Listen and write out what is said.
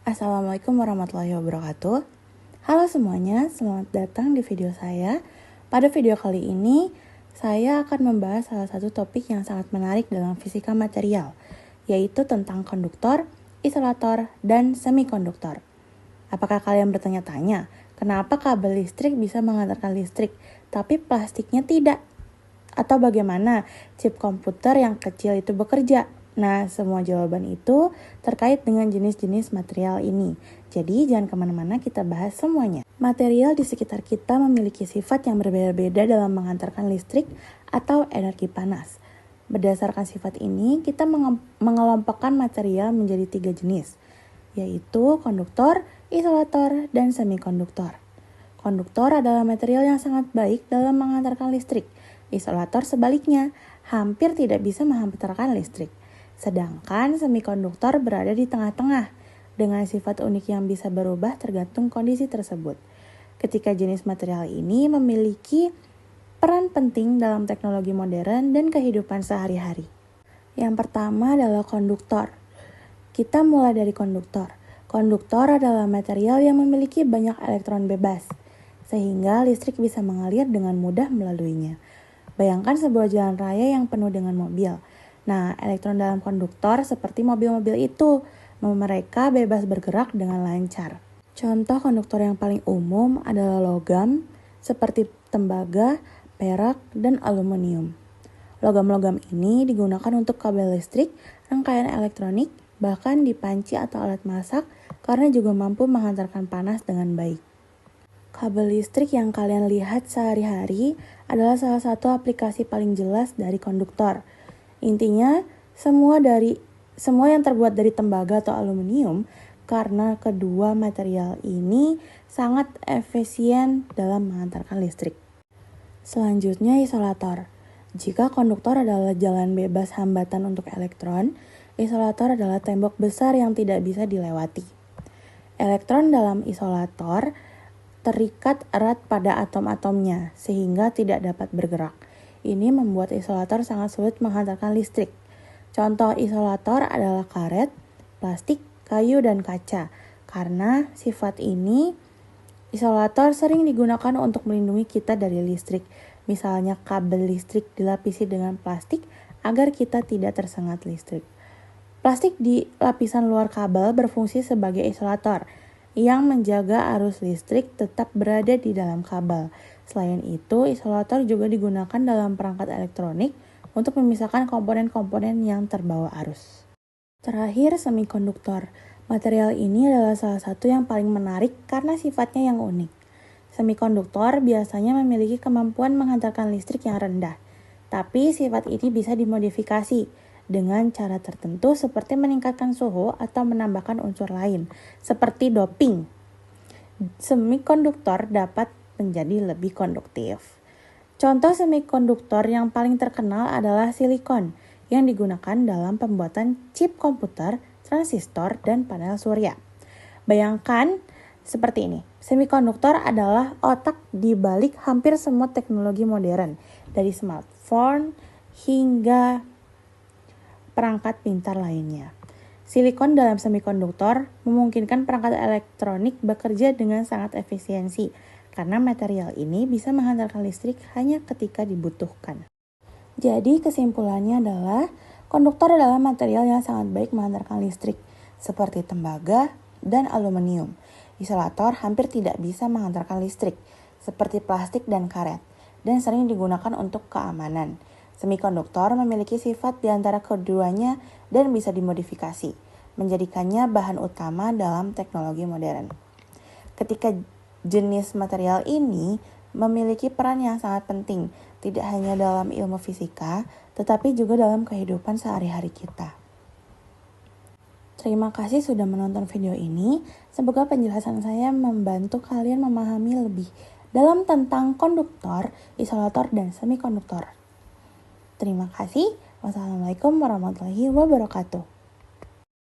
Assalamualaikum warahmatullahi wabarakatuh. Halo semuanya, selamat datang di video saya. Pada video kali ini, saya akan membahas salah satu topik yang sangat menarik dalam fisika material, yaitu tentang konduktor, isolator, dan semikonduktor. Apakah kalian bertanya-tanya, kenapa kabel listrik bisa mengantarkan listrik, tapi plastiknya tidak? Atau bagaimana chip komputer yang kecil itu bekerja? Nah, semua jawaban itu terkait dengan jenis-jenis material ini. Jadi, jangan kemana-mana, kita bahas semuanya. Material di sekitar kita memiliki sifat yang berbeda-beda dalam mengantarkan listrik atau energi panas. Berdasarkan sifat ini, kita mengelompokkan material menjadi 3 jenis, yaitu konduktor, isolator, dan semikonduktor. Konduktor adalah material yang sangat baik dalam mengantarkan listrik. Isolator sebaliknya, hampir tidak bisa menghantarkan listrik. Sedangkan semikonduktor berada di tengah-tengah, dengan sifat unik yang bisa berubah tergantung kondisi tersebut. Ketika jenis material ini memiliki peran penting dalam teknologi modern dan kehidupan sehari-hari. Yang pertama adalah konduktor. Kita mulai dari konduktor. Konduktor adalah material yang memiliki banyak elektron bebas, sehingga listrik bisa mengalir dengan mudah melaluinya. Bayangkan sebuah jalan raya yang penuh dengan mobil. Nah, elektron dalam konduktor seperti mobil-mobil itu, mereka bebas bergerak dengan lancar. Contoh konduktor yang paling umum adalah logam, seperti tembaga, perak, dan aluminium. Logam-logam ini digunakan untuk kabel listrik, rangkaian elektronik, bahkan di panci atau alat masak, karena juga mampu menghantarkan panas dengan baik. Kabel listrik yang kalian lihat sehari-hari adalah salah satu aplikasi paling jelas dari konduktor. Intinya, semua yang terbuat dari tembaga atau aluminium, karena kedua material ini sangat efisien dalam mengantarkan listrik. Selanjutnya, isolator. Jika konduktor adalah jalan bebas hambatan untuk elektron, isolator adalah tembok besar yang tidak bisa dilewati. Elektron dalam isolator terikat erat pada atom-atomnya sehingga tidak dapat bergerak. Ini membuat isolator sangat sulit menghantarkan listrik. Contoh isolator adalah karet, plastik, kayu, dan kaca. Karena sifat ini, isolator sering digunakan untuk melindungi kita dari listrik. Misalnya kabel listrik dilapisi dengan plastik agar kita tidak tersengat listrik. Plastik di lapisan luar kabel berfungsi sebagai isolator yang menjaga arus listrik tetap berada di dalam kabel. Selain itu, isolator juga digunakan dalam perangkat elektronik untuk memisahkan komponen-komponen yang terbawa arus. Terakhir, semikonduktor. Material ini adalah salah satu yang paling menarik karena sifatnya yang unik. Semikonduktor biasanya memiliki kemampuan menghantarkan listrik yang rendah, tapi sifat ini bisa dimodifikasi dengan cara tertentu seperti meningkatkan suhu atau menambahkan unsur lain, seperti doping. Semikonduktor dapat menjadi lebih konduktif. Contoh semikonduktor yang paling terkenal adalah silikon, yang digunakan dalam pembuatan chip komputer, transistor, dan panel surya. Bayangkan seperti ini, semikonduktor adalah otak di balik hampir semua teknologi modern, dari smartphone hingga perangkat pintar lainnya. Silikon dalam semikonduktor memungkinkan perangkat elektronik bekerja dengan sangat efisiensi, karena material ini bisa menghantarkan listrik hanya ketika dibutuhkan. Jadi kesimpulannya adalah, konduktor adalah material yang sangat baik menghantarkan listrik, seperti tembaga dan aluminium. Isolator hampir tidak bisa menghantarkan listrik, seperti plastik dan karet, dan sering digunakan untuk keamanan. Semikonduktor memiliki sifat di antara keduanya dan bisa dimodifikasi, menjadikannya bahan utama dalam teknologi modern. Ketika jenis material ini memiliki peran yang sangat penting, tidak hanya dalam ilmu fisika, tetapi juga dalam kehidupan sehari-hari kita. Terima kasih sudah menonton video ini. Semoga penjelasan saya membantu kalian memahami lebih dalam tentang konduktor, isolator, dan semikonduktor. Terima kasih. Wassalamualaikum warahmatullahi wabarakatuh.